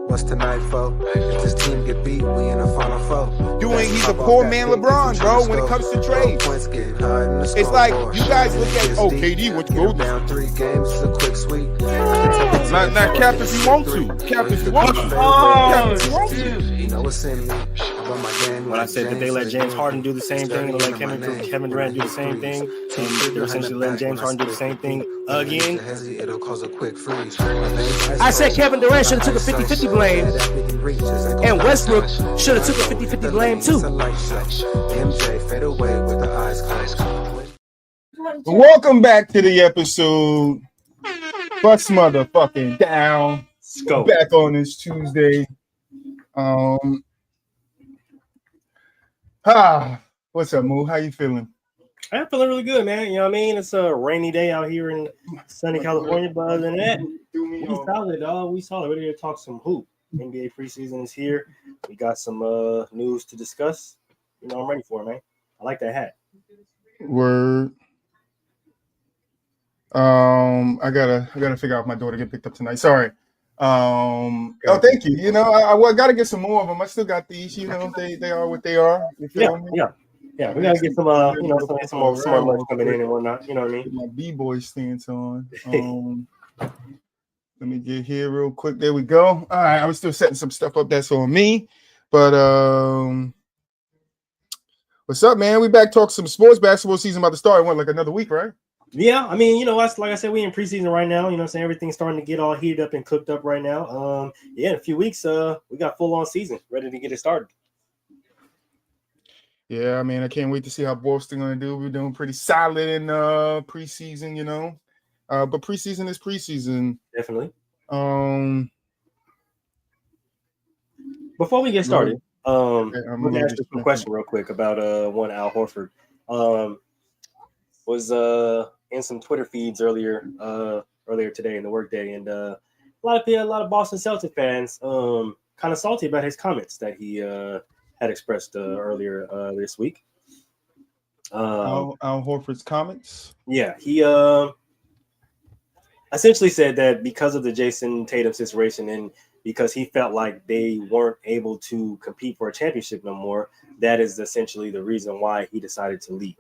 What's tonight, for? If this team get beat, we in the final four. He's a poor man LeBron, bro, when it comes to trades. It's like, you guys look at, KD went to go down 3 games, it's a quick sweep. Not cap if you want to. Cap if you want to. You know what's in me. When I said that they let James Harden do the same thing and let Kevin Durant do the same thing, and they're essentially letting James Harden do the same thing again. I said Kevin Durant should have took a 50-50 blame, and Westbrook should have took a 50-50 blame too. Welcome back to the episode. Bust motherfucking down. Let's go. Back on this Tuesday. What's up, Moo? How you feeling? I'm feeling really good, man. You know what I mean? It's a rainy day out here in sunny California, but other than that, we solid, dog. We solid. We're ready to talk some hoop. NBA preseason is here. We got some news to discuss. You know, I'm ready for it, man. I like that hat. Word. I gotta figure out if my daughter get picked up tonight. Sorry. Thank you. You know, I gotta get some more of them. I still got these. You know, they are what they are. You feel me? Yeah. We gotta get some some more money coming in and whatnot. You know what I mean? Get my B-boy stance on. Let me get here real quick. There we go. All right, I was still setting some stuff up that's on me, but what's up, man? We back talking some sports. Basketball season about to start. It went like another week, right? Yeah, I mean, you know, like I said, we in preseason right now. You know what I'm saying? Everything's starting to get all heated up and cooked up right now. In a few weeks, we got full-on season ready to get it started. Yeah, I mean, I can't wait to see how Boston going to do. We're doing pretty solid in preseason, you know. But preseason is preseason. Definitely. Before we get started, I'm going to ask you a question real quick about one Al Horford. Was in some Twitter feeds earlier today in the workday, and a lot of Boston Celtics fans kind of salty about his comments that he had expressed earlier this week. Al Horford's comments? Yeah, he essentially said that because of the Jason Tatum situation and because he felt like they weren't able to compete for a championship no more, that is essentially the reason why he decided to leave.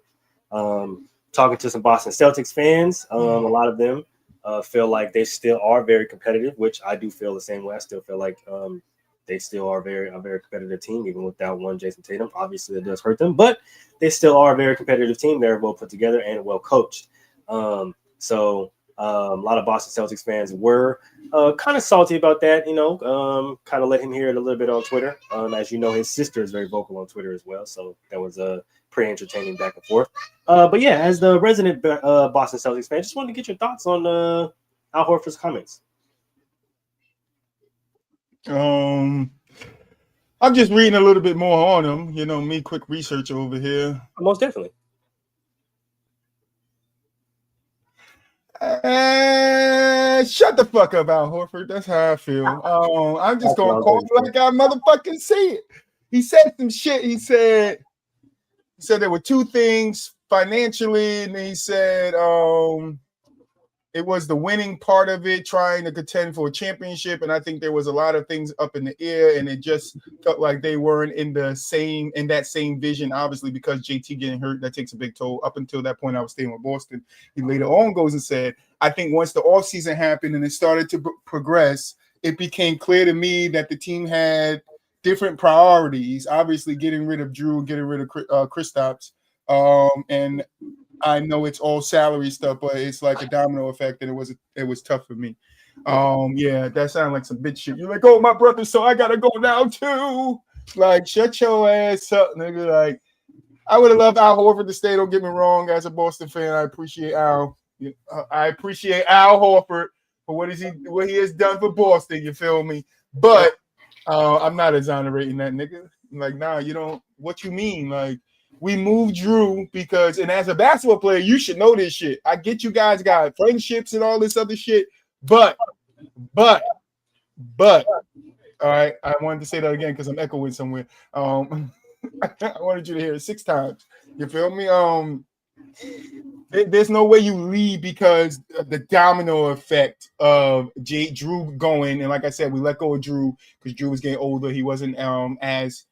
Talking to some Boston Celtics fans, a lot of them feel like they still are very competitive, which I do feel the same way. I still feel like they still are a very competitive team, even without one Jason Tatum. Obviously, it does hurt them, but they still are a very competitive team. They're well put together and well coached. So a lot of Boston Celtics fans were kind of salty about that, you know, kind of let him hear it a little bit on Twitter. As you know, his sister is very vocal on Twitter as well. So that was pretty entertaining back and forth. But yeah, as the resident Boston Celtics fan, just wanted to get your thoughts on Al Horford's comments. I'm just reading a little bit more on him. You know, me, quick research over here. Most definitely. Shut the fuck up, Al Horford. That's how I feel. I'm just going to call it like I motherfucking see it. He said some shit. He said there were two things financially, and he said it was the winning part of it, trying to contend for a championship. And I think there was a lot of things up in the air, and it just felt like they weren't in that same vision, obviously, because JT getting hurt, that takes a big toll. Up until that point, I was staying with Boston. He later on goes and said, I think once the offseason happened and it started to progress, it became clear to me that the team had different priorities, obviously getting rid of Drew, getting rid of Kristaps. And I know it's all salary stuff, but it's like a domino effect, and it was tough for me. Yeah, that sounded like some bitch shit. You're like, oh, my brother, so I gotta go now too. Like, shut your ass up, nigga. Like, I would have loved Al Horford to stay. Don't get me wrong. As a Boston fan, I appreciate Al. I appreciate Al Horford for what he has done for Boston. You feel me? But I'm not exonerating that nigga. Like, nah, you don't. What you mean? Like, we moved Drew because, and as a basketball player, you should know this shit. I get you guys got friendships and all this other shit, but, all right, I wanted to say that again because I'm echoing somewhere. I wanted you to hear it 6 times. You feel me? There's no way you leave because of the domino effect of Drew going. And like I said, we let go of Drew because Drew was getting older. He wasn't as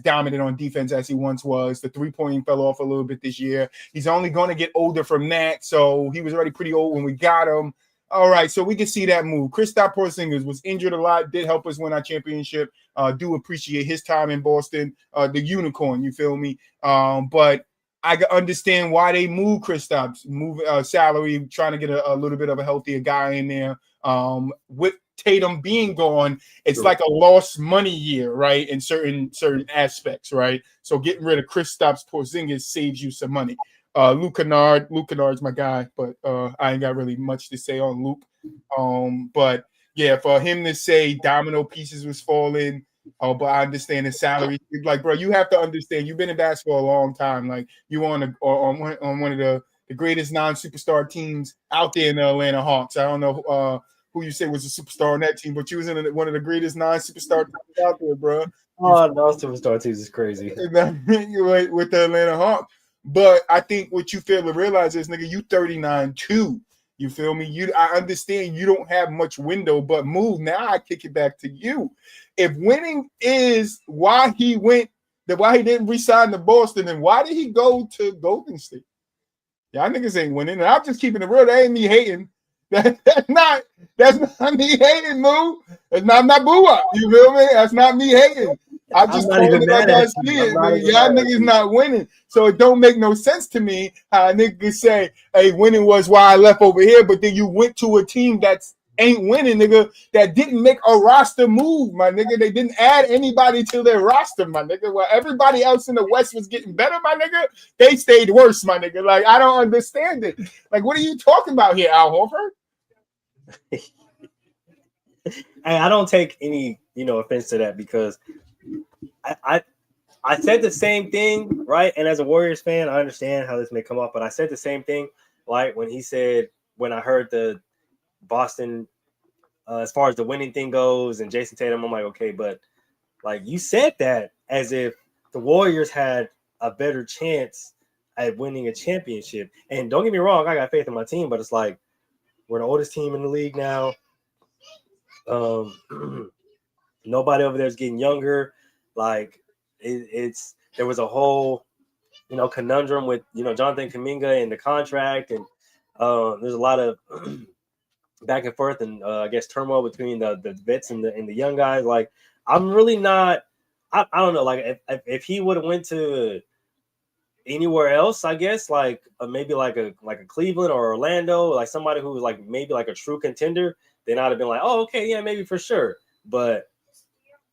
dominant on defense as he once was. The 3-point fell off a little bit this year. He's only going to get older from that. So he was already pretty old when we got him. All right, so we can see that move. Kristaps Porzingis was injured a lot, did help us win our championship. Do appreciate his time in Boston, the unicorn, you feel me? But I can understand why they move Kristaps, move salary, trying to get a little bit of a healthier guy in there. With Tatum being gone, it's like a lost money year, right? In certain aspects, right? So getting rid of Kristaps Porzingis saves you some money. Luke Kennard's my guy, but I ain't got really much to say on Luke. But yeah, for him to say domino pieces was falling, but I understand his salary. Like, bro, you have to understand. You've been in basketball a long time. Like, you on one of the greatest non-superstar teams out there in the Atlanta Hawks. I don't know who you say was a superstar on that team, but you was in one of the greatest non-superstar teams out there, bro. Oh, non-superstar teams is crazy. With the Atlanta Hawks. But I think what you fail to realize is, nigga, you 39 too. You feel me? I understand you don't have much window, but move. Now I kick it back to you. If winning is why he didn't resign to Boston, then why did he go to Golden State? Y'all niggas ain't winning. And I'm just keeping it real. That ain't me hating. That's not me hating, Moo. That's not boo up. You feel me? That's not me hating. I'm just calling it like I see it. Y'all niggas not winning. So it don't make no sense to me how a nigga can say, hey, winning was why I left over here, but then you went to a team that ain't winning, nigga, that didn't make a roster move, my nigga. They didn't add anybody to their roster, my nigga. While everybody else in the West was getting better, my nigga, they stayed worse, my nigga. Like, I don't understand it. Like, what are you talking about here, Al Horford? I don't take any, offense to that because I said the same thing, right? And as a Warriors fan, I understand how this may come up, but I said the same thing, like when I heard the Boston, as far as the winning thing goes, and Jason Tatum, I'm like, okay, but like you said that as if the Warriors had a better chance at winning a championship. And don't get me wrong, I got faith in my team, but it's like we're the oldest team in the league now. Nobody over there is getting younger. Like there was a whole, conundrum with, Jonathan Kuminga and the contract, and there's a lot of back and forth and I guess turmoil between the vets and the young guys. Like, I'm really not. I don't know. Like, if he would have went to anywhere else, I guess like maybe like a Cleveland or Orlando, like somebody who was like maybe like a true contender, then I'd have been like, oh, okay, yeah, maybe for sure. But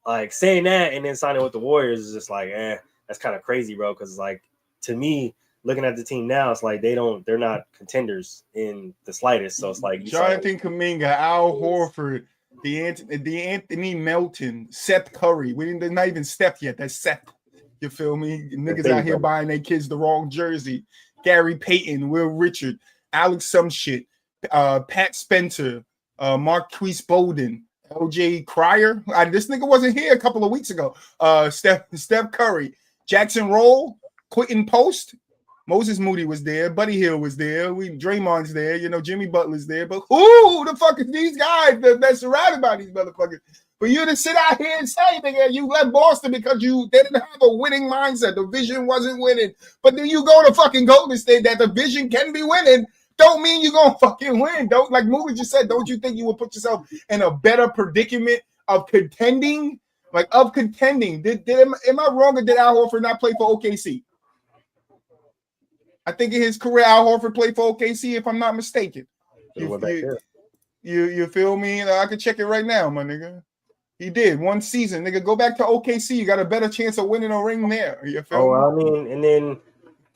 like saying that and then signing with the Warriors is just like, that's kind of crazy, bro. Because like to me, looking at the team now, it's like they're not contenders in the slightest. So it's like Jonathan Kuminga, Al Horford, Anthony Melton, Seth Curry. They're not even Steph yet. That's Seth. You feel me? Niggas out here buying their kids the wrong jersey. Gary Payton, Will Richard, Alex some shit, Pat Spencer, Marquise Bolden, LJ Cryer. This nigga wasn't here a couple of weeks ago. Steph Curry, Jackson Roll, Quentin Post, Moses Moody was there, Buddy Hield was there, Draymond's there, Jimmy Butler's there. But who the fuck is these guys that surrounded by these motherfuckers? For you to sit out here and say, nigga, you left Boston because they didn't have a winning mindset. The vision wasn't winning. But then you go to fucking Golden State that the vision can be winning. Don't mean you're going to fucking win. Don't, like Moody just said, don't you think you would put yourself in a better predicament of contending? Like, of contending. Am I wrong or did Al Horford not play for OKC? I think in his career, Al Horford played for OKC, if I'm not mistaken. You feel me? I can check it right now, my nigga. He did one season, nigga. Go back to OKC. You got a better chance of winning a ring there. You feel me? I mean, and then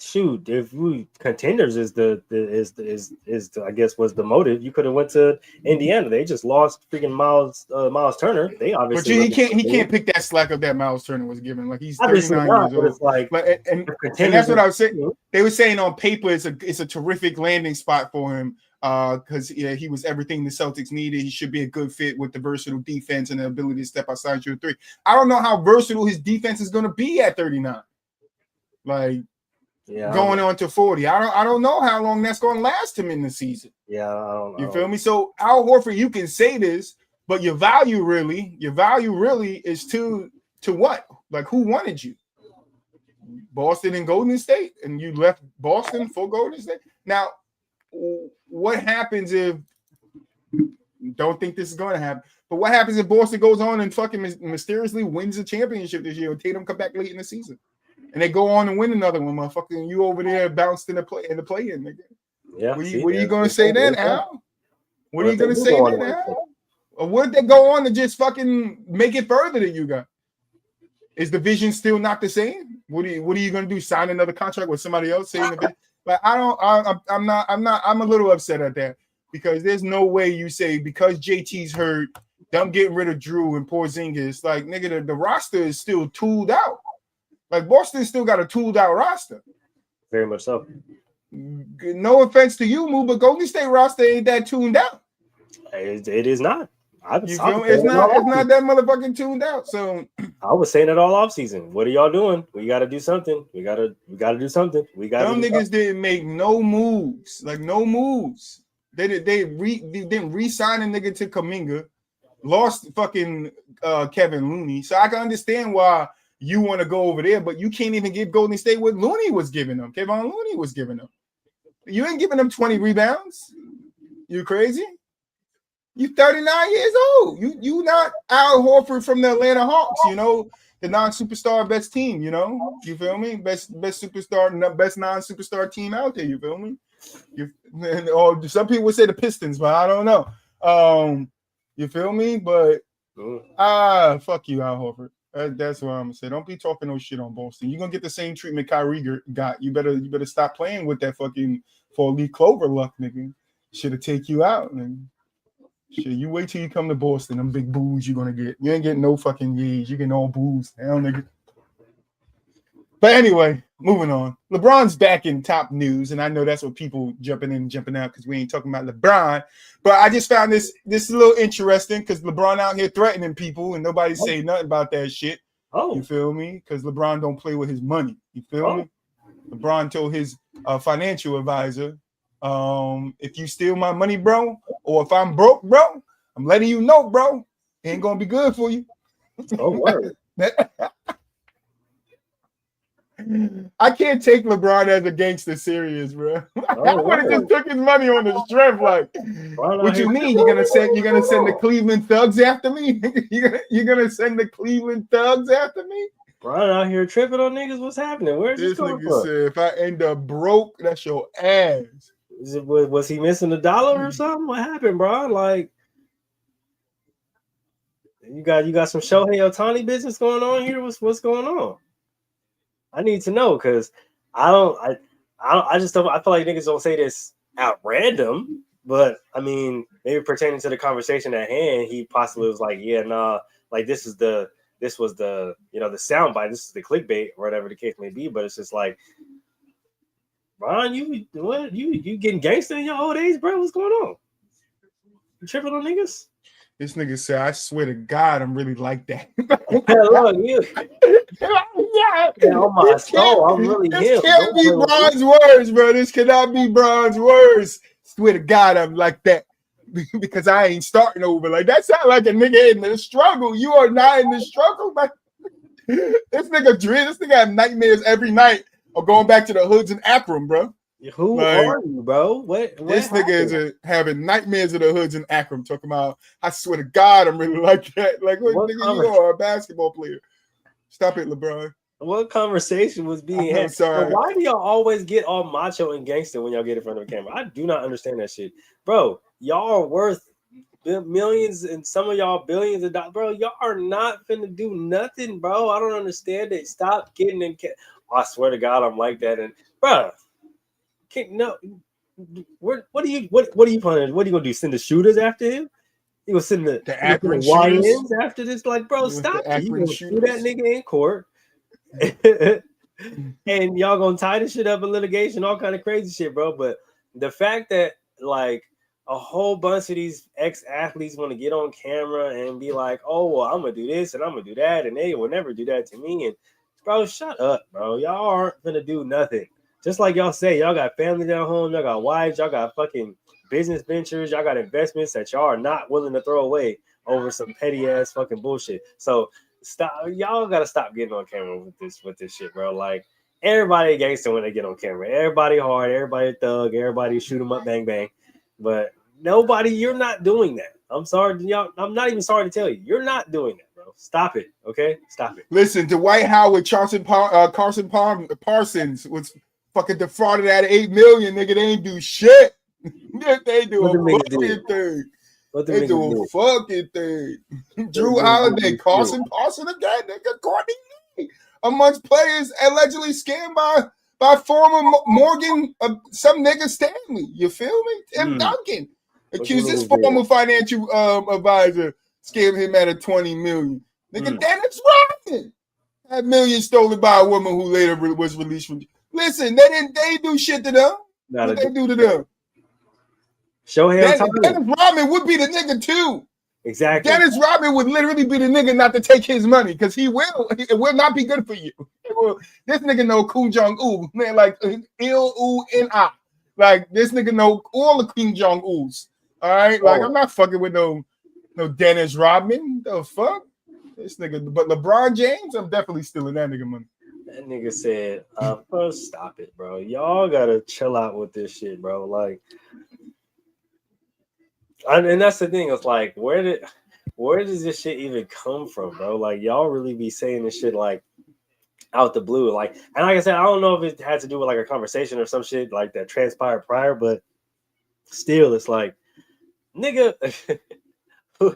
shoot, if we contenders is I guess was the motive. You could have went to Indiana. They just lost freaking Miles Turner. They obviously. But he can't pick that slack up that Miles Turner was given. Like, he's 39 years old. It's like, and that's what I was saying. They were saying on paper it's a terrific landing spot for him. Because he was everything the Celtics needed. He should be a good fit with the versatile defense and the ability to step outside and shoot three. I don't know how versatile his defense is going to be at 39. Like, going on to 40. I don't know how long that's going to last him in the season. Yeah, I don't know. You feel me? So Al Horford, you can say this, but your value really is to what? Like, who wanted you? Boston and Golden State, and you left Boston for Golden State. Now, what happens if? Don't think this is going to happen. But what happens if Boston goes on and fucking mysteriously wins a championship this year? Tatum come back late in the season, and they go on and win another one, motherfucker. And you over there bounced in the play-in, nigga. Yeah. What are you going to say then, Al? What are you going to say then, Al? Or would they go on to just fucking make it further than you got? Is the vision still not the same? What are you going to do? Sign another contract with somebody else saying the vision? Like, I'm a little upset at that. Because there's no way you say because JT's hurt, them getting rid of Drew and Porzingis, like nigga, the roster is still tooled out. Like Boston still got a tooled out roster. Very much so. No offense to you, Moo, but Golden State roster ain't that tuned out. It is not. You feel me? It's not that motherfucking tuned out. So I was saying it all off season. What are y'all doing? We got to do something. We got to do something. Them niggas didn't make no moves. Like no moves. They didn't re-sign a nigga to Kuminga, lost fucking Kevin Looney. So I can understand why you want to go over there, but you can't even give Golden State what Looney was giving them. Kevin Looney was giving them. You ain't giving them 20 rebounds. You crazy? You 39 years old. You not Al Horford from the Atlanta Hawks, you know, the non-superstar best team, you know. You feel me? Best superstar, best non-superstar team out there, you feel me? Or some people would say the Pistons, but I don't know. You feel me? But fuck you, Al Horford. That's what I'm gonna say. Don't be talking no shit on Boston. You're gonna get the same treatment Kyrie got. You better stop playing with that fucking 4-leaf clover luck, nigga. Should have take you out, and shit. You wait till you come to Boston. Them big boos you're gonna get. You ain't getting no fucking years. You getting all boos now, nigga. But anyway, moving on. LeBron's back in top news, and I know that's what people jumping in and jumping out because we ain't talking about LeBron. But I just found this a little interesting because LeBron out here threatening people, and nobody say nothing about that shit. Oh, you feel me? Because LeBron don't play with his money. You feel me? LeBron told his financial advisor, "If you steal my money, bro, or if I'm broke, bro, I'm letting you know, bro, it ain't gonna be good for you." Oh, word. I can't take LeBron as a gangster serious, bro. I would have just took his money on the strength. Like, what you mean? You're gonna send the Cleveland Thugs after me? you're gonna send the Cleveland Thugs after me? Brian out here tripping on niggas. What's happening? Where's this coming from? Said, if I end up broke, that's your ass. Was he missing $1 or something? What happened, bro? Like, you got some Shohei Ohtani business going on here. What's going on? I need to know because I just don't. I feel like niggas don't say this at random, but I mean, maybe pertaining to the conversation at hand, he possibly was like, yeah, nah, like this was the the soundbite, this is the clickbait or whatever the case may be. But it's just like, Ron, you getting gangster in your old age, bro? What's going on? You tripping on niggas? This nigga said, I swear to God, I'm really like that. Look, you. Oh my soul, I'm really him. This can't be Bron's words, bro. This cannot be Bron's words. Swear to God, I'm like that. Because I ain't starting over. Like, that sound like a nigga in the struggle. You are not in the struggle, man. This nigga have nightmares every night of going back to the hoods in Akron, bro. Who are you, bro? What this nigga is having nightmares of the hoods in Akron, talking about, I swear to God, I'm really like that. Like, what nigga, you are a basketball player. Stop it, LeBron. What conversation was being had? Sorry. Why do y'all always get all macho and gangster when y'all get in front of a camera? I do not understand that shit. Bro, y'all are worth millions and some of y'all billions of dollars. Bro, y'all are not finna do nothing, bro. I don't understand it. Stop getting in. I swear to God, I'm like that. And, bro, what are you planning? What are you gonna do? Send the shooters after him? You gonna send the Akron YNs after this? Like, bro, stop it. You gonna shoot that nigga in court. And y'all gonna tie this shit up in litigation, all kind of crazy shit, bro. But the fact that like a whole bunch of these ex-athletes want to get on camera and be like, oh, well, I'm gonna do this and I'm gonna do that, and they will never do that to me. And bro, shut up, bro. Y'all aren't gonna do nothing. Just like y'all say, y'all got family down home, y'all got wives, y'all got fucking business ventures, y'all got investments that y'all are not willing to throw away over some petty ass fucking bullshit. So stop, y'all gotta stop getting on camera with this shit, bro. Like everybody gangster when they get on camera. Everybody hard, everybody thug, everybody shoot 'em up, bang bang. But nobody, you're not doing that. I'm sorry, y'all. I'm not even sorry to tell you, you're not doing that, bro. Stop it, okay? Stop it. Listen, Dwight Howard, Parsons was fucking defrauded out of $8 million. Nigga, they ain't do shit. They do What a them niggas fucking did? thing. What them They do niggas a did? fucking thing. Drew Them niggas Holiday, did Carson Parsons again, nigga, Courtney Lee, amongst players allegedly scammed by former Morgan, some nigga Stanley. You feel me? Tim Duncan What them accused his niggas did? former financial advisor scammed him out of $20 million. Nigga, Dennis Rodman had millions stolen by a woman who later was released from. Listen, they didn't do shit to them. What they do to them? Shohei Dennis Rodman would be the nigga too. Exactly. Dennis Rodman would literally be the nigga not to take his money because it will not be good for you. This nigga know Kim Jong-un, man, like L-U-N-I. Like this nigga know all the Kim Jong-uns. All right, like I'm not fucking with no Dennis Rodman. The fuck, this nigga. But LeBron James, I'm definitely stealing that nigga money. That nigga said, bro, stop it, bro. Y'all gotta chill out with this shit, bro. Like, and that's the thing. It's like, where does this shit even come from, bro? Like, y'all really be saying this shit like out the blue, like, and like I said, I don't know if it had to do with like a conversation or some shit like that transpired prior, but still, it's like, nigga, who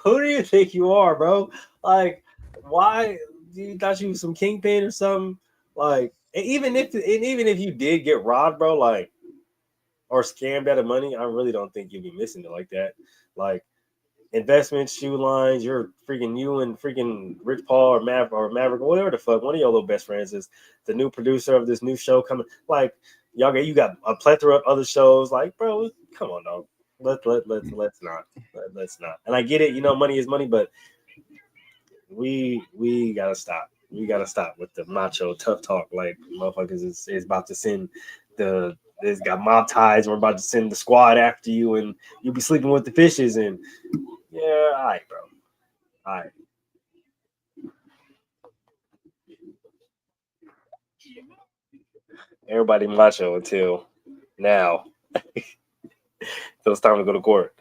do you think you are, bro? Like, why you thought you was some kingpin or something? Like, and even if you did get robbed, bro, like, or scammed out of money, I really don't think you'd be missing it like that. Like, investments, shoe lines, you're freaking you and freaking Rich Paul or Maverick or whatever the fuck. One of your little best friends is the new producer of this new show coming. Like, you got a plethora of other shows. Like, bro, come on, dog. Let's not. And I get it, you know, money is money, but we gotta stop. We gotta stop with the macho tough talk. Like, motherfuckers is about to send it's got mob ties. We're about to send the squad after you, and you'll be sleeping with the fishes. And yeah, all right, bro. All right. Everybody macho until now. So it's time to go to court.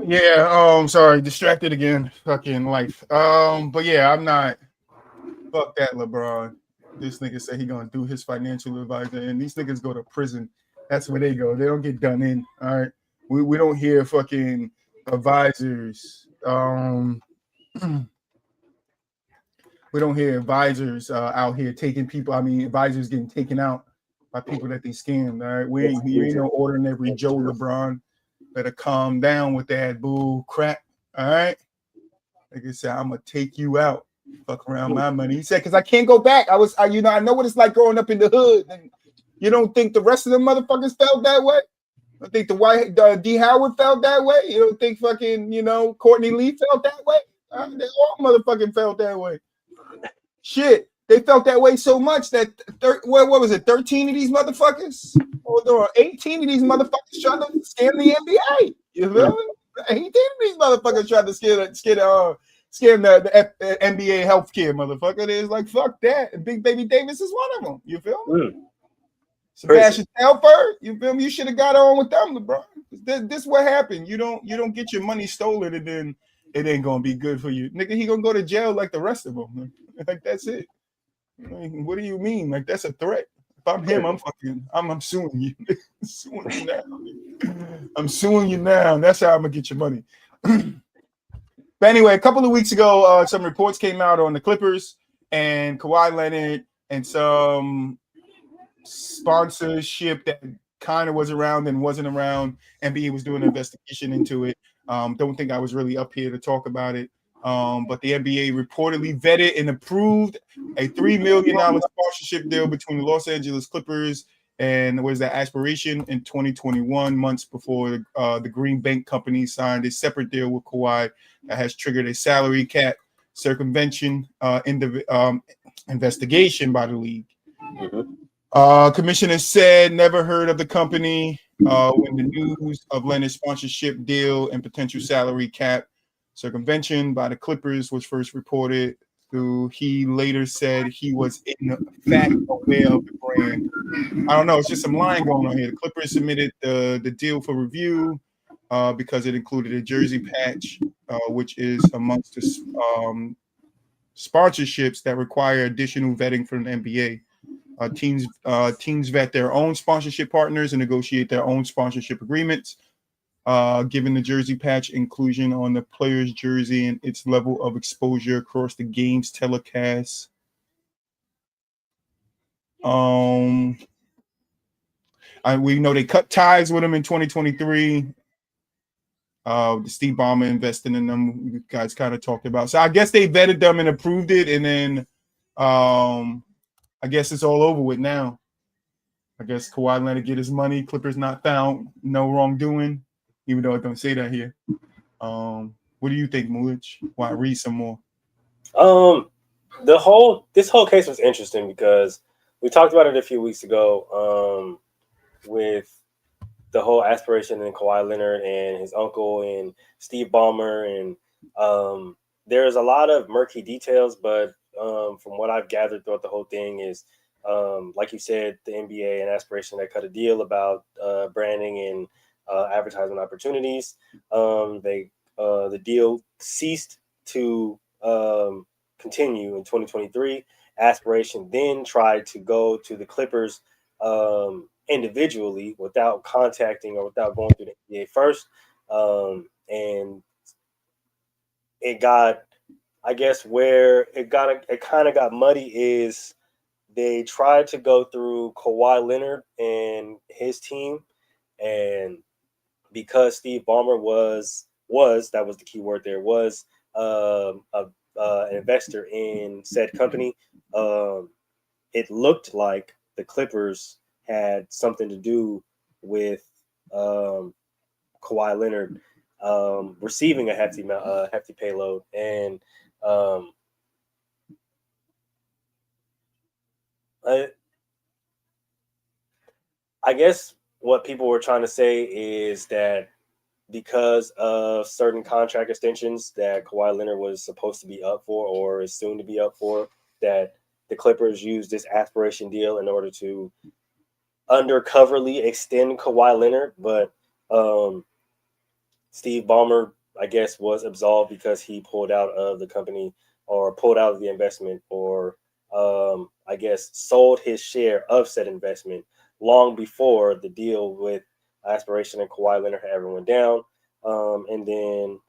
Yeah, sorry, distracted again. Fucking life. But yeah, I'm not. Fuck that, LeBron. This nigga said he gonna do his financial advisor, and these niggas go to prison. That's where they go. They don't get done in. All right. We don't hear fucking advisors. We don't hear advisors out here taking people. I mean, advisors getting taken out by people that they scammed. All right. You ain't no ordinary Joe LeBron. Better calm down with that bull crap. All right. Like I said, I'm gonna take you out. Fuck around my money. He said, because I can't go back. I know what it's like growing up in the hood. And you don't think the rest of the motherfuckers felt that way? I think D. Howard felt that way. You don't think fucking, Courtney Lee felt that way? They all motherfucking felt that way. Shit. They felt that way so much that, what was it, 13 of these motherfuckers? Or there were 18 of these motherfuckers trying to scam the NBA. You feel me? 18 of these motherfuckers tried to scam the NBA healthcare, motherfucker. It's like, fuck that. And Big Baby Davis is one of them. You feel me? Sebastian Telfair, you feel me? You should have got on with them, LeBron. This what happened. You don't get your money stolen and then it ain't gonna be good for you. Nigga, he gonna go to jail like the rest of them. Like, that's it. I mean, what do you mean? Like, that's a threat. If I'm him, I'm suing you. Suing you now. I'm suing you now. That's how I'm gonna get your money. But anyway, a couple of weeks ago, some reports came out on the Clippers and Kawhi Leonard and some sponsorship that kind of was around and wasn't around. NBA was doing an investigation into it. Don't think I was really up here to talk about it. But the NBA reportedly vetted and approved a $3 million sponsorship deal between the Los Angeles Clippers and Aspiration in 2021, months before the Green Bank Company signed a separate deal with Kawhi that has triggered a salary cap circumvention investigation by the league. Commissioner said never heard of the company when the news of Leonard's sponsorship deal and potential salary cap circumvention by the Clippers was first reported. Through he later said he was in fact aware of the brand. I don't know. It's just some lying going on here. The Clippers submitted the deal for review because it included a jersey patch, which is amongst the sponsorships that require additional vetting from the NBA. Teams vet their own sponsorship partners and negotiate their own sponsorship agreements. Given the jersey patch inclusion on the player's jersey and its level of exposure across the game's telecast. We know they cut ties with him in 2023. Steve Ballmer invested in them. You guys kind of talked about. So I guess they vetted them and approved it, and then I guess it's all over with now. I guess Kawhi Leonard get his money. Clippers not found, no wrongdoing, even though I don't say that here. What do you think, Mulich? Why read some more? This whole case was interesting because we talked about it a few weeks ago with the whole aspiration in Kawhi Leonard and his uncle and Steve Ballmer, and there's a lot of murky details, but from what I've gathered throughout the whole thing is, like you said, the NBA and aspiration that cut a deal about branding and advertising opportunities. The deal ceased to continue in 2023. Aspiration then tried to go to the Clippers individually without contacting or without going through the NBA first. And it got, I guess, where it kind of got muddy is they tried to go through Kawhi Leonard and his team, and because Steve Ballmer was that was the key word there, was an investor in said company, it looked like the Clippers had something to do with Kawhi Leonard receiving a hefty payload, and I guess what people were trying to say is that because of certain contract extensions that Kawhi Leonard was supposed to be up for or is soon to be up for, that the Clippers used this aspiration deal in order to undercoverly extend Kawhi Leonard. But Steve Ballmer, I guess, was absolved because he pulled out of the company or pulled out of the investment, or I guess sold his share of said investment long before the deal with aspiration and Kawhi Leonard had ever went down. And then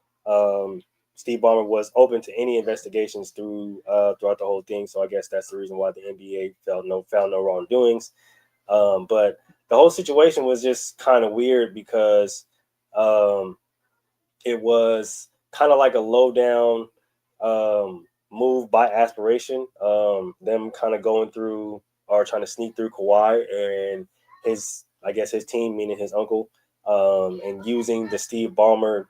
Steve Ballmer was open to any investigations throughout the whole thing. So I guess that's the reason why the NBA found no wrongdoings. But the whole situation was just kind of weird because it was kind of like a low down move by aspiration. Them kind of going through or trying to sneak through Kawhi and his team, meaning his uncle, and using the Steve Ballmer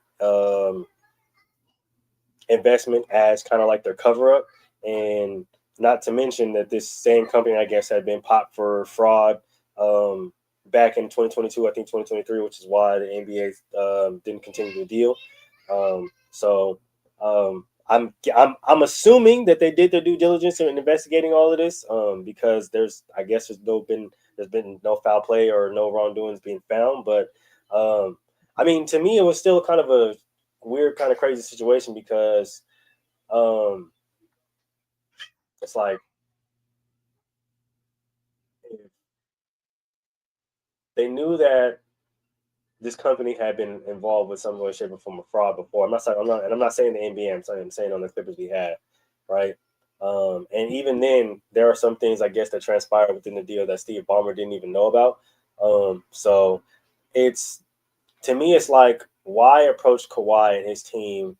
investment as kind of like their cover up. And not to mention that this same company, I guess, had been popped for fraud back in 2022, I think 2023, which is why the NBA didn't continue the deal. I'm assuming that they did their due diligence in investigating all of this because there's been no foul play or no wrongdoings being found. But I mean, to me, it was still kind of a weird, kind of crazy situation because it's like they knew that this company had been involved with some way, shape, or form of fraud before. I'm not saying the NBA. I'm saying on the Clippers behalf, right? And even then, there are some things I guess that transpired within the deal that Steve Ballmer didn't even know about. So to me, it's like, why approach Kawhi and his team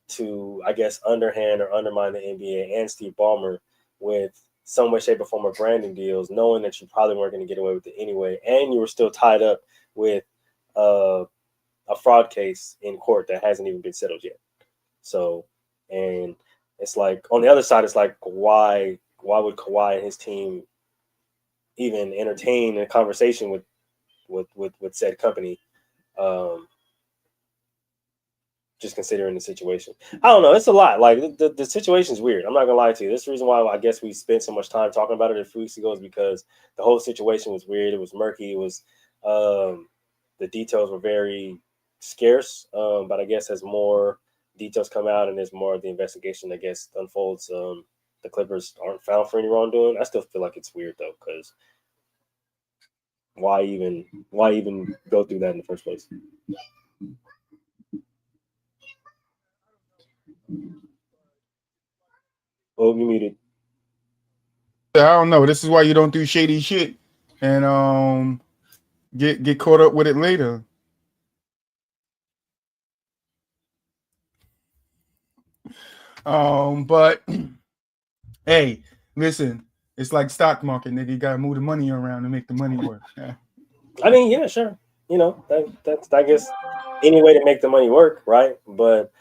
to, I guess, underhand or undermine the NBA and Steve Ballmer with some way, shape, or form of branding deals, knowing that you probably weren't going to get away with it anyway, and you were still tied up with a fraud case in court that hasn't even been settled yet. So, and it's like on the other side, it's like why would Kawhi and his team even entertain a conversation with said company. Just considering the situation, I don't know. It's a lot. Like the situation is weird. I'm not gonna lie to you. This is the reason why I guess we spent so much time talking about it a few weeks ago is because the whole situation was weird. It was murky. It was the details were very scarce. But I guess as more details come out and there's more of the investigation, I guess unfolds. The Clippers aren't found for any wrongdoing. I still feel like it's weird though, because why even go through that in the first place? Oh, you muted. I don't know. This is why you don't do shady shit and get caught up with it later. But hey, listen, it's like stock market, nigga. You gotta move the money around to make the money work. Yeah. I mean, yeah, sure. You know, that's I guess any way to make the money work, right? But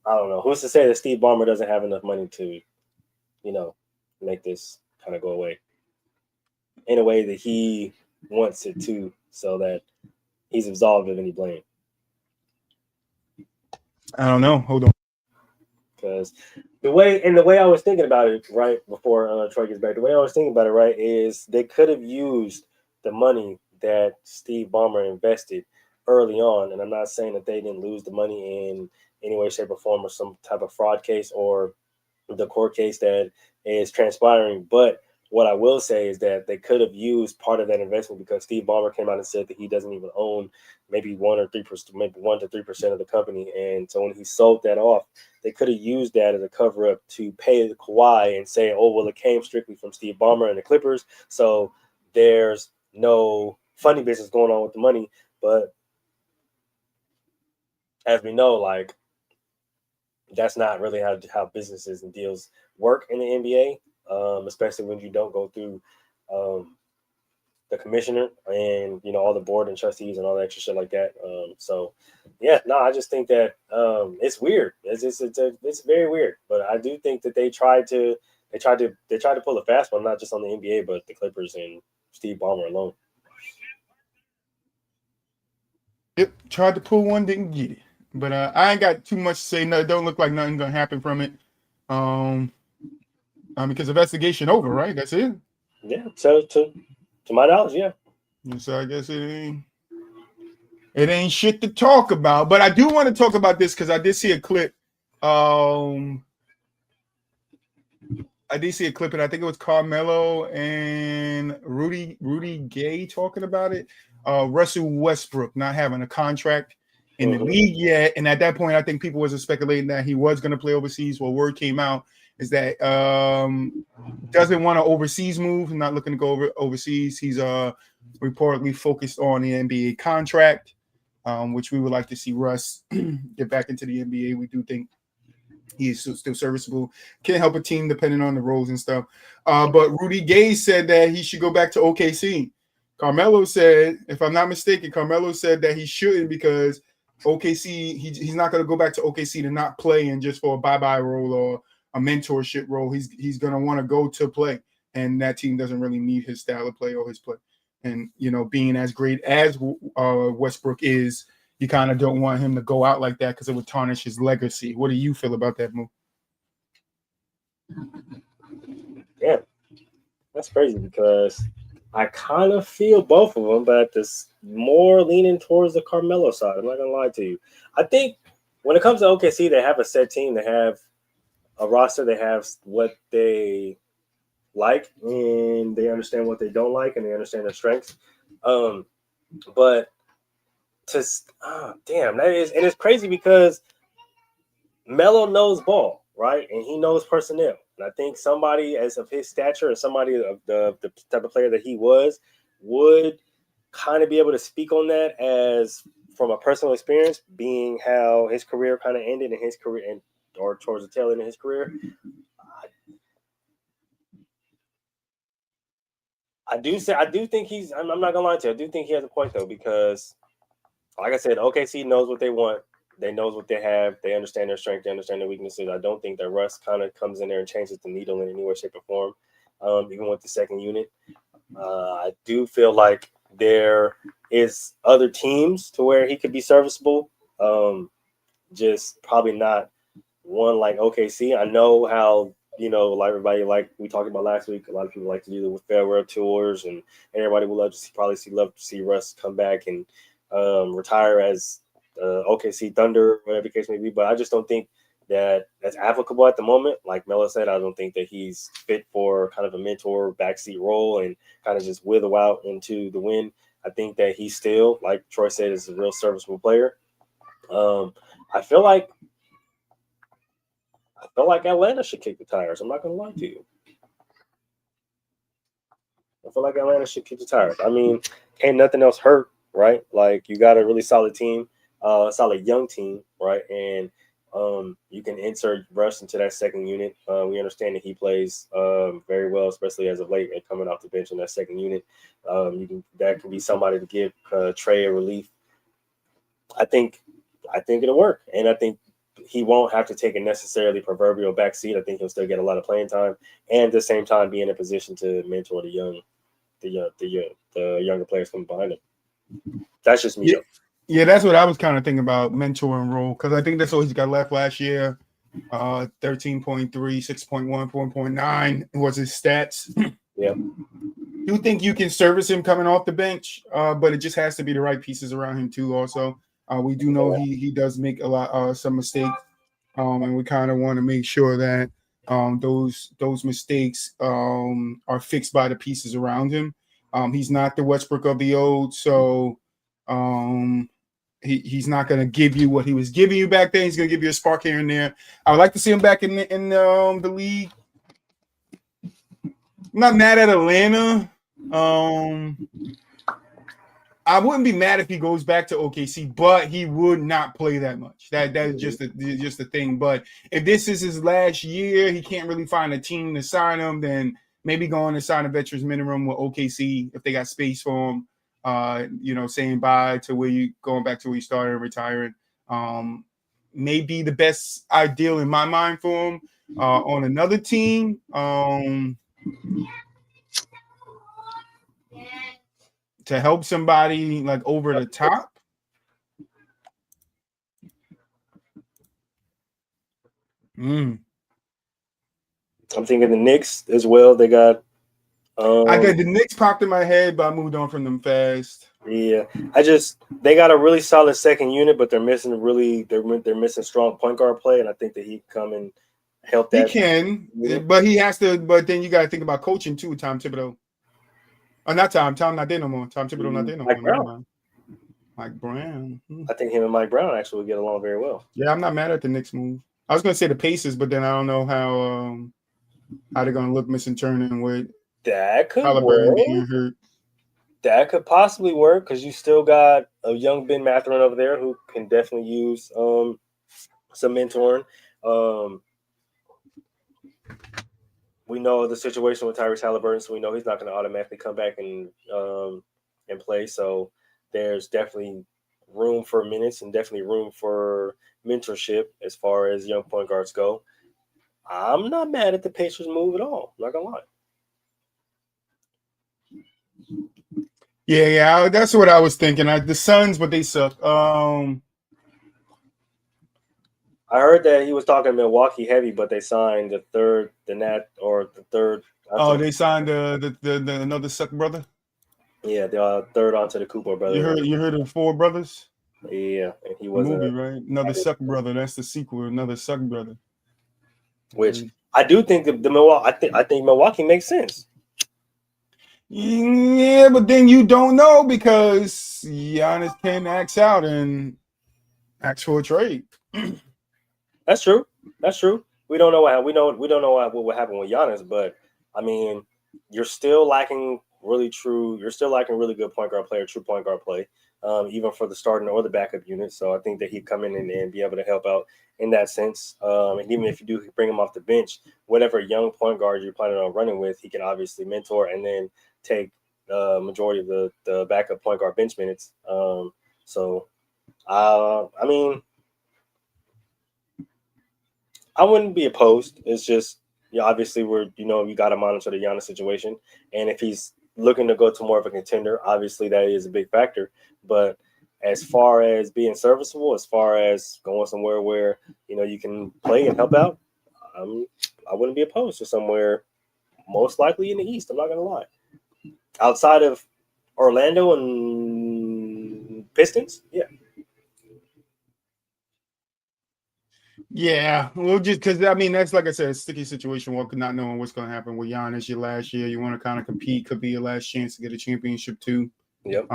I don't know. Who's to say that Steve Ballmer doesn't have enough money to, you know, make this kind of go away in a way that he wants it to, so that he's absolved of any blame. I don't know. Hold on. Because the way I was thinking about it right before Troy gets back, the way I was thinking about it right is they could have used the money that Steve Ballmer invested early on, and I'm not saying that they didn't lose the money in any way, shape, or form, or some type of fraud case or the court case that is transpiring. But what I will say is that they could have used part of that investment because Steve Ballmer came out and said that he doesn't even own maybe 1% to 3% of the company. And so when he sold that off, they could have used that as a cover up to pay the Kawhi and say, oh, well, it came strictly from Steve Ballmer and the Clippers. So there's no funny business going on with the money. But as we know, like, that's not really how businesses and deals work in the NBA, especially when you don't go through the commissioner and all the board and trustees and all that extra shit like that. So yeah, no, I just think that it's weird. It's very weird. But I do think that they tried to pull a fast one, not just on the NBA, but the Clippers and Steve Ballmer alone. Yep, tried to pull one, didn't get it. But I ain't got too much to say. No, it don't look like nothing gonna happen from it. Because investigation over, right? That's it. Yeah. So to my knowledge, yeah. And so I guess it ain't shit to talk about. But I do want to talk about this because I did see a clip. I did see a clip, and I think it was Carmelo and Rudy Gay talking about it. Russell Westbrook not having a contract in the league yet, and at that point, I think people wasn't speculating that he was going to play overseas. Well, word came out is that doesn't want to overseas move, not looking to go overseas. He's reportedly focused on the NBA contract, which we would like to see Russ get back into the NBA. We do think he is still serviceable. Can't help a team depending on the roles and stuff. But Rudy Gay said that he should go back to OKC. Carmelo said, if I'm not mistaken, Carmelo said that he shouldn't because OKC, he's not going to go back to OKC to not play and just for a bye-bye role or a mentorship role. He's going to want to go to play, and that team doesn't really need his style of play or his play. And, being as great as Westbrook is, you kind of don't want him to go out like that because it would tarnish his legacy. What do you feel about that move? Yeah, that's crazy because I kind of feel both of them, but this more leaning towards the Carmelo side. I'm not gonna lie to you. I think when it comes to OKC, they have a set team. They have a roster. They have what they like, and they understand what they don't like, and they understand their strengths. But it's crazy because Melo knows ball, right, and he knows personnel. And I think somebody as of his stature and somebody of the type of player that he was would kind of be able to speak on that as from a personal experience, being how his career kind of ended in his career or towards the tail end of his career. I do think he's. I'm not gonna lie to you. I do think he has a point though, because, like I said, OKC knows what they want. They knows what they have. They understand their strength. They understand their weaknesses. I don't think that Russ kind of comes in there and changes the needle in any way, shape, or form. even with the second unit. I do feel like there is other teams to where he could be serviceable. Just probably not one like OKC. I know how, like everybody, like we talked about last week, a lot of people like to do the farewell tours, and everybody would love to see Russ come back and retire as OKC Thunder, whatever the case may be. But I just don't think that that's applicable at the moment. Like Melo said, I don't think that he's fit for kind of a mentor backseat role and kind of just wither out into the wind. I think that he's still, like Troy said, is a real serviceable player. I feel like Atlanta should kick the tires. I'm not gonna lie to you. I feel like Atlanta should kick the tires. I mean, can't nothing else hurt, right? Like you got a really solid team, solid young team, right? And you can insert Russ into that second unit. We understand that he plays very well, especially as of late and coming off the bench in that second unit. That can be somebody to give Trey a relief. I think it'll work, and I think he won't have to take a necessarily proverbial backseat. I think he'll still get a lot of playing time, and at the same time be in a position to mentor the younger players coming behind him. That's just me. Yeah, that's what I was kind of thinking about, mentoring role, because I think that's all he's got left last year. 13.3, 6.1, 4.9 was his stats. Yeah. You think you can service him coming off the bench, but it just has to be the right pieces around him too. Also, we do know he does make some mistakes, and we kind of want to make sure that those mistakes are fixed by the pieces around him. He's not the Westbrook of the old, so he's not going to give you what he was giving you back then. He's going to give you a spark here and there. I would like to see him back in the league. I'm not mad at Atlanta. I wouldn't be mad if he goes back to OKC, but he would not play that much. That's just the thing. But if this is his last year, he can't really find a team to sign him, then maybe go on and sign a veterans minimum with OKC if they got space for him. Saying bye to where you going back to where you started and retiring. May be the best ideal in my mind for him. On another team, to help somebody like over the top. I'm thinking the Knicks as well. They got. I got the Knicks popped in my head, but I moved on from them fast. Yeah, they got a really solid second unit, but they're missing they're missing strong point guard play, and I think that he can come and help that. He can, but he has to. But then you got to think about coaching too. Tom Thibodeau. Not Tom. Tom not there no more. Tom Thibodeau not there no more. Mike Brown. I think him and Mike Brown actually would get along very well. Yeah, I'm not mad at the Knicks move. I was going to say the Pacers, but then I don't know how they're going to look missing Turner with that could Halliburton being hurt. That could possibly work because you still got a young Ben Mathurin over there who can definitely use some mentoring. We know the situation with Tyrese Halliburton, so we know he's not going to automatically come back and play. So there's definitely room for minutes and definitely room for mentorship as far as young point guards go. I'm not mad at the Pacers move at all. I'm not gonna lie. Yeah, that's what I was thinking. The Suns, but they suck. I heard that he was talking Milwaukee heavy, but they signed the third. Oh, they signed the another suck brother. Yeah, the third onto the Cooper brother. You heard of Four Brothers? Yeah, and he was a movie, right? Another Suck Brother. That's the sequel. Another Suck Brother. Which I do think the Milwaukee. I think Milwaukee makes sense. Yeah, but then you don't know because Giannis can axe out and ask for a trade. That's true. We don't know what will happen with Giannis, but I mean, you're still lacking really good point guard player, true point guard play, even for the starting or the backup unit. So I think that he'd come in and be able to help out in that sense. And even if you do bring him off the bench, whatever young point guard you're planning on running with, he can obviously mentor and then take the majority of the backup point guard bench minutes. I mean, I wouldn't be opposed. It's just Yeah, obviously you got to monitor the Giannis situation, and if he's looking to go to more of a contender, obviously that is a big factor. But as far as being serviceable, as far as going somewhere where you can play and help out, I wouldn't be opposed to somewhere most likely in the East. I'm not gonna lie. Outside of Orlando and Pistons, yeah. Yeah, well, just because I mean that's like I said, a sticky situation. Not knowing what's going to happen with Giannis. Your last year, you want to kind of compete. Could be your last chance to get a championship too. Yep.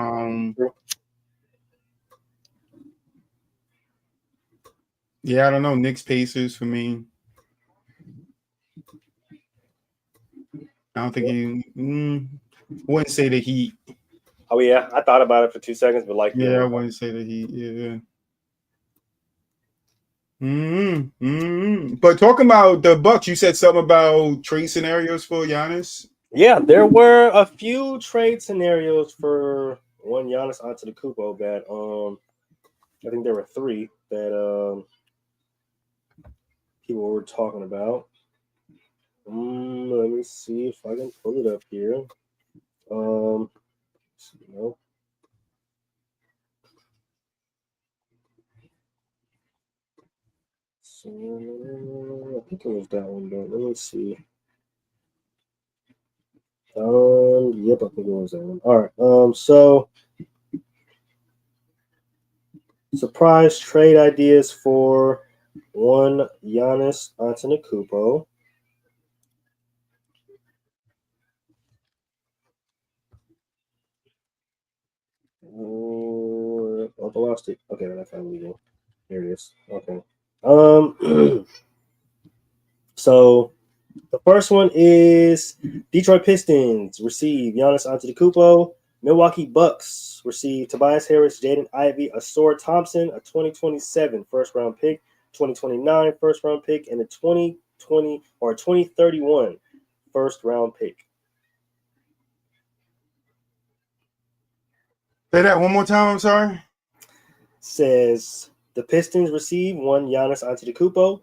Yeah, I don't know. Knicks Pacers for me. I don't think you wouldn't say the Heat. Oh yeah, I thought about it for 2 seconds, but like I wouldn't say the Heat. Yeah. But talking about the Bucks, you said something about trade scenarios for Giannis. Yeah, there were a few trade scenarios for one Giannis Antetokounmpo that I think there were 3 that people were talking about. Let me see if I can pull it up here. So I think it was that one, but let me see. Yep, I think it was that one. All right. So surprise trade ideas for one Giannis Antetokounmpo. Oh, I lost it. Okay, then I found it. Here it is. Okay. So the first one is Detroit Pistons receive Giannis Antetokounmpo. Milwaukee Bucks receive Tobias Harris, Jaden Ivey, Asor Thompson, a 2027 first round pick, 2029 first round pick, and a 2020 or 2031 first round pick. Say that one more time. I'm sorry. Says the Pistons receive one Giannis Antetokounmpo.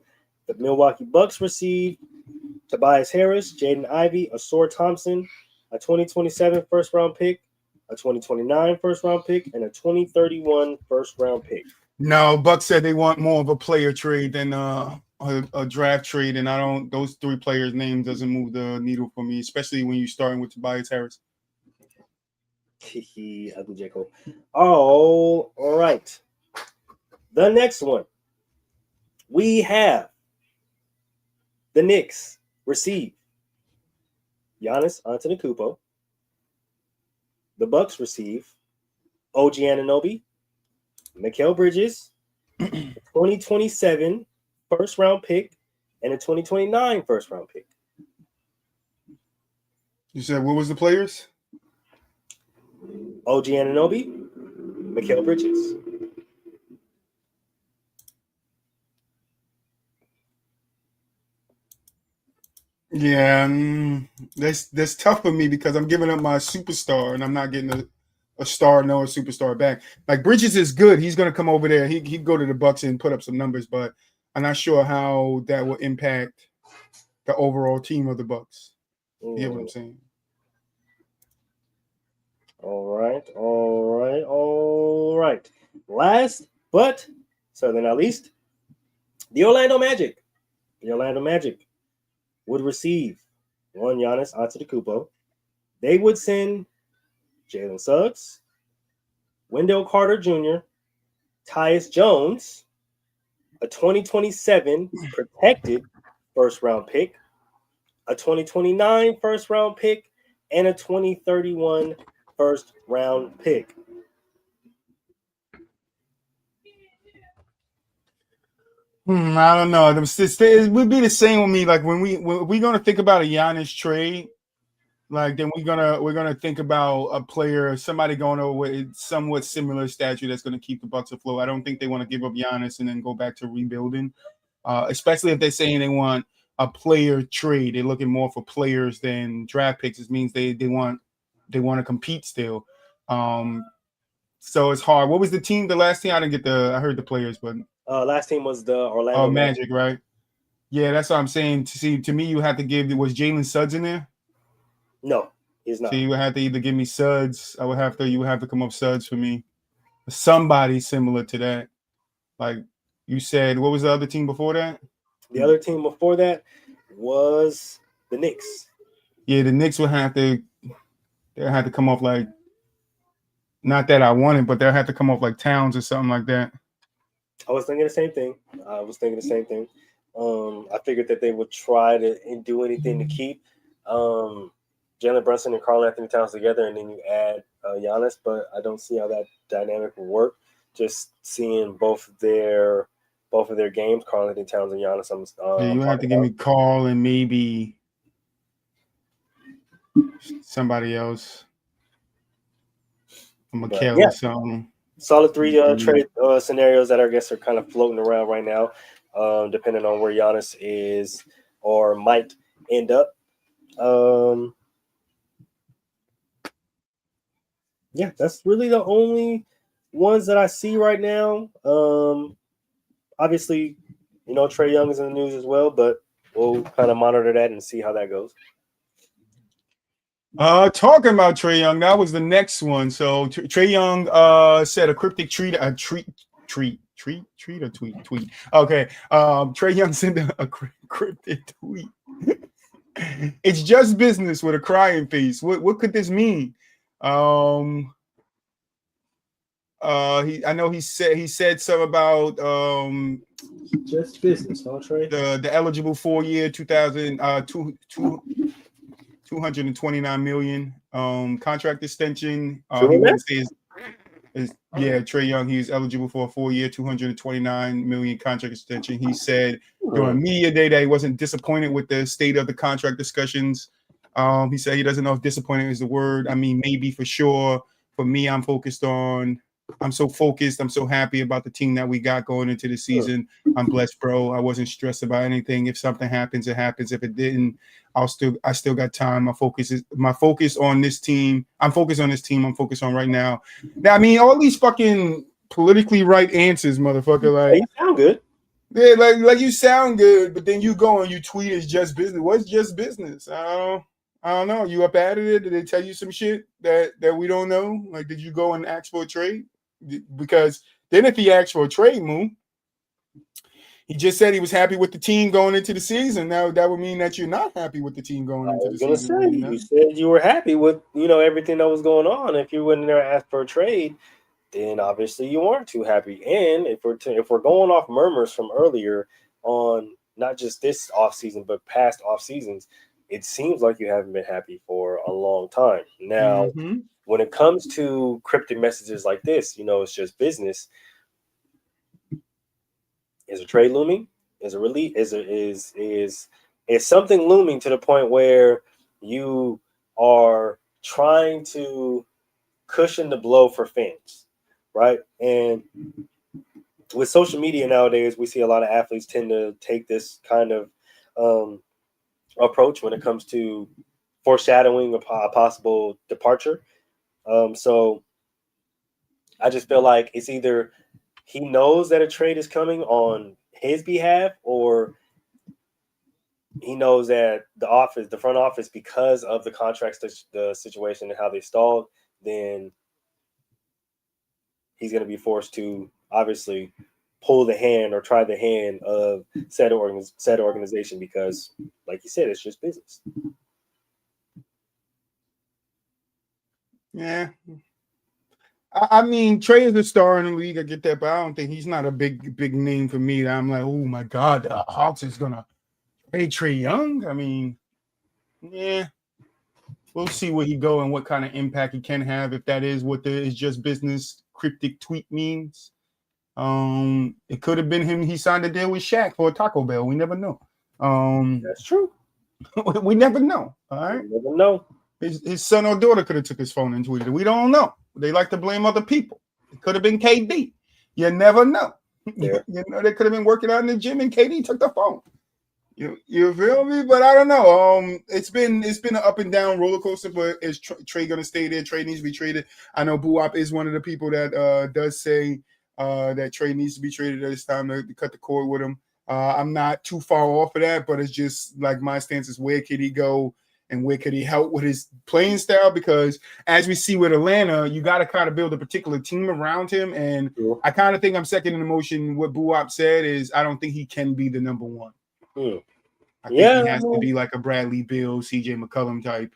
The Milwaukee Bucks receive Tobias Harris, Jaden Ivey, Asor Thompson, a 2027 first round pick, a 2029 first round pick, and a 2031 first round pick. No, Buck said they want more of a player trade than a draft trade, and I don't. Those 3 players' names doesn't move the needle for me, especially when you're starting with Tobias Harris. Ugly Jekyll. All right. The next one, we have the Knicks receive Giannis Antetokounmpo. The Bucks receive OG Anunoby, Mikal Bridges, 2027 first round pick, and a 2029 first round pick. You said what was the players? OG Anunoby, Mikal Bridges. Yeah, that's tough for me because I'm giving up my superstar and I'm not getting a star nor a superstar back. Like Bridges is good; he's going to come over there. He'd go to the Bucks and put up some numbers, but I'm not sure how that will impact the overall team of the Bucks. You get what I'm saying? All right. Last but certainly not least, the Orlando Magic. The Orlando Magic would receive one Giannis Antetokounmpo. They would send Jalen Suggs, Wendell Carter Jr., Tyus Jones, a 2027 protected first round pick, a 2029 first round pick, and a 2031 first round pick. I don't know. It would be the same with me. Like when we're gonna think about a Giannis trade, like then we're gonna think about a player, somebody going over with somewhat similar stature that's gonna keep the Bucks afloat. I don't think they want to give up Giannis and then go back to rebuilding, especially if they're saying they want a player trade. They're looking more for players than draft picks. It means they want to compete still. So it's hard. What was the last team? I didn't get I heard the players, but Last team was the Orlando Magic, right? Yeah, that's what I'm saying. To me, you have to give. Was Jalen Suggs in there? No, he's So not. you would have to either give me Suggs. You would have to come up Suggs for me. Somebody similar to that. Like you said, what was the other team before that? The other team before that was the Knicks. Yeah, the Knicks would have to. They had to come off like. Not that I wanted, but they'll have to come off like Towns or something like that. I was thinking the same thing. I figured that they would try to do anything to keep Jalen Brunson and Karl Anthony Towns together, and then you add Giannis. But I don't see how that dynamic will work. Just seeing both of their games, Karl Anthony Towns and Giannis. Yeah, you have to give me Karl and maybe somebody else. Mikhail or something. Solid three trade scenarios that I guess are kind of floating around right now, depending on where Giannis is or might end up. Yeah, that's really the only ones that I see right now. Obviously, Trae Young is in the news as well, but we'll kind of monitor that and see how that goes. Talking about Trae Young, that was the next one. So Trae Young said a cryptic tweet. Okay. Trae Young sent a cryptic tweet. It's just business with a crying face. What could this mean? I know he said something about just business, huh, Trey? The eligible 4-year 229 million contract extension. He wouldn't say Trae Young, he's eligible for a 4-year 229 million contract extension. He said during media day that he wasn't disappointed with the state of the contract discussions. He said he doesn't know if disappointed is the word. I mean, maybe for sure. For me, I'm so focused. I'm so happy about the team that we got going into the season. I'm blessed, bro. I wasn't stressed about anything. If something happens, it happens. If it didn't, I still got time. My focus on this team. I'm focused on this team. I'm focused on right now. Now, I mean, all these fucking politically right answers, motherfucker. Like, you sound good. Yeah, like you sound good, but then you go and you tweet it's just business. What's just business? I don't know. You up at it? Did they tell you some shit that we don't know? Like, did you go and ask for a trade? Because then if he asked for a trade move, he just said he was happy with the team going into the season. Now that would mean that you're not happy with the team going into the season. You said you were happy with everything that was going on. If you went in there and asked for a trade, then obviously you weren't too happy. And if we're going off murmurs from earlier on, not just this offseason but past off seasons, it seems like you haven't been happy for a long time. Now, when it comes to cryptic messages like this, it's just business. Is a trade looming? Is something looming to the point where you are trying to cushion the blow for fans, right? And with social media nowadays, we see a lot of athletes tend to take this kind of approach when it comes to foreshadowing a possible departure. So I just feel like it's either he knows that a trade is coming on his behalf, or he knows that the front office, because of the contracts, the situation and how they stalled, then he's going to be forced to obviously pull the hand or try the hand of said organization because, like you said, it's just business. Yeah. I mean, Trae is a star in the league. I get that, but I don't think he's not a big name for me. That I'm like, oh my God, the Hawks is gonna pay Trae Young. I mean, yeah, we'll see where he go and what kind of impact he can have. If that is what the is just business cryptic tweet means, it could have been him. He signed a deal with Shaq for a Taco Bell. We never know. That's true. We never know. All right, we never know. His son or daughter could have took his phone and tweeted it. We don't know. They like to blame other people. It could have been KD. You never know. Yeah. They could have been working out in the gym and KD took the phone. You feel me? But I don't know. It's been an up and down roller coaster. But is Trae gonna stay there? Trae needs to be traded. I know Buop is one of the people that does say that Trae needs to be traded. It's time to cut the cord with him. I'm not too far off of that, but it's just like my stance is where could he go and where could he help with his playing style? Because as we see with Atlanta, you got to kind of build a particular team around him. And I kind of think I'm second in the motion. What Buop said is I don't think he can be the number one. I think he has to be like a Bradley Beal, CJ McCollum type.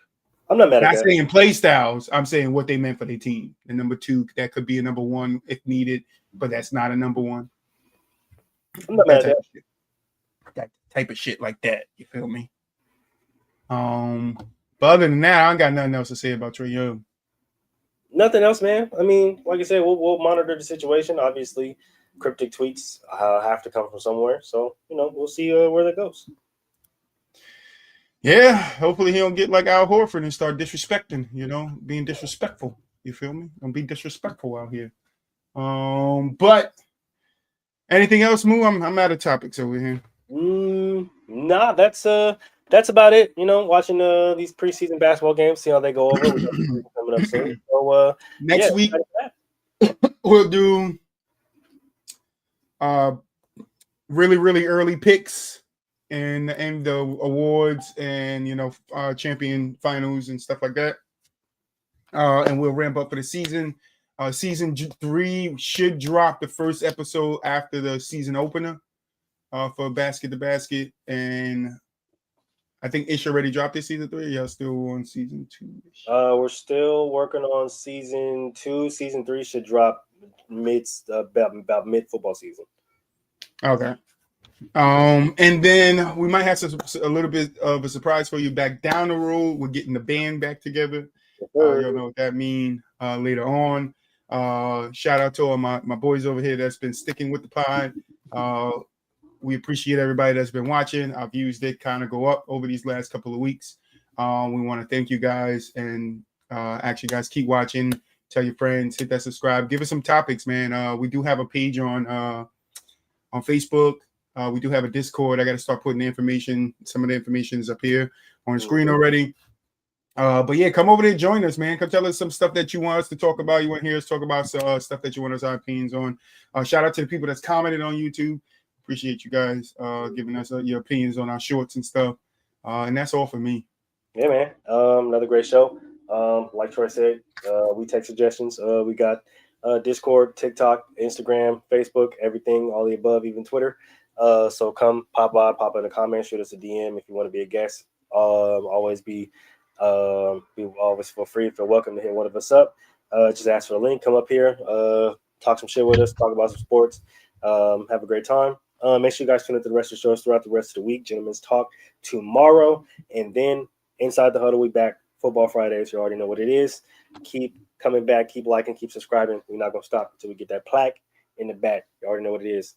I'm not mad at that. Not saying play styles. I'm saying what they meant for their team. And number two, that could be a number one if needed, but that's not a number one. I'm not mad at that. That type of shit like that. You feel me? But other than that, I don't got nothing else to say about Trae Young. Nothing else, man. I mean, like I said, we'll monitor the situation. Obviously, cryptic tweets have to come from somewhere. So, we'll see where that goes. Yeah, hopefully he don't get like Al Horford and start disrespecting, being disrespectful. You feel me? Don't be disrespectful out here. But anything else, Moo? I'm out of topics over here. Nah, that's about it. Watching these preseason basketball games, see how they go over. Coming up soon. So next week we'll do really, really early picks and the awards and champion finals and stuff like that. And we'll ramp up for the season. Season 3 should drop the first episode after the season opener for Basket to Basket. And I think Ish already dropped this season 3. Y'all still on season 2? We're still working on season 2. Season 3 should drop about mid football season. Okay. And then we might have a little bit of a surprise for you back down the road. We're getting the band back together. You'll know what that means later on. Shout out to all my boys over here that's been sticking with the pod. We appreciate everybody that's been watching. Our views did kind of go up over these last couple of weeks. We want to thank you guys, and actually, guys, keep watching. Tell your friends, hit that subscribe, give us some topics, man. We do have a page on Facebook. We do have a Discord. I got to start putting the information. Some of the information is up here on the screen already. But yeah, come over there, join us, man. Come tell us some stuff that you want us to talk about. You want to hear us talk about stuff that you want us our opinions on. Shout out to the people that's commented on YouTube. Appreciate you guys giving us your opinions on our shorts and stuff. And that's all for me. Yeah, man. Another great show. Like Troy said, we take suggestions. We got Discord, TikTok, Instagram, Facebook, everything, all the above, even Twitter. So come pop in the comments, shoot us a DM if you want to be a guest. Always always feel free, feel welcome to hit one of us up. Just ask for the link, come up here, talk some shit with us, talk about some sports. Have a great time. Make sure you guys tune into the rest of the shows throughout the rest of the week. Gentlemen's Talk tomorrow, and then Inside the Huddle, we back Football Fridays. You already know what it is. Keep coming back, keep liking, keep subscribing. We're not gonna stop until we get that plaque in the back. You already know what it is.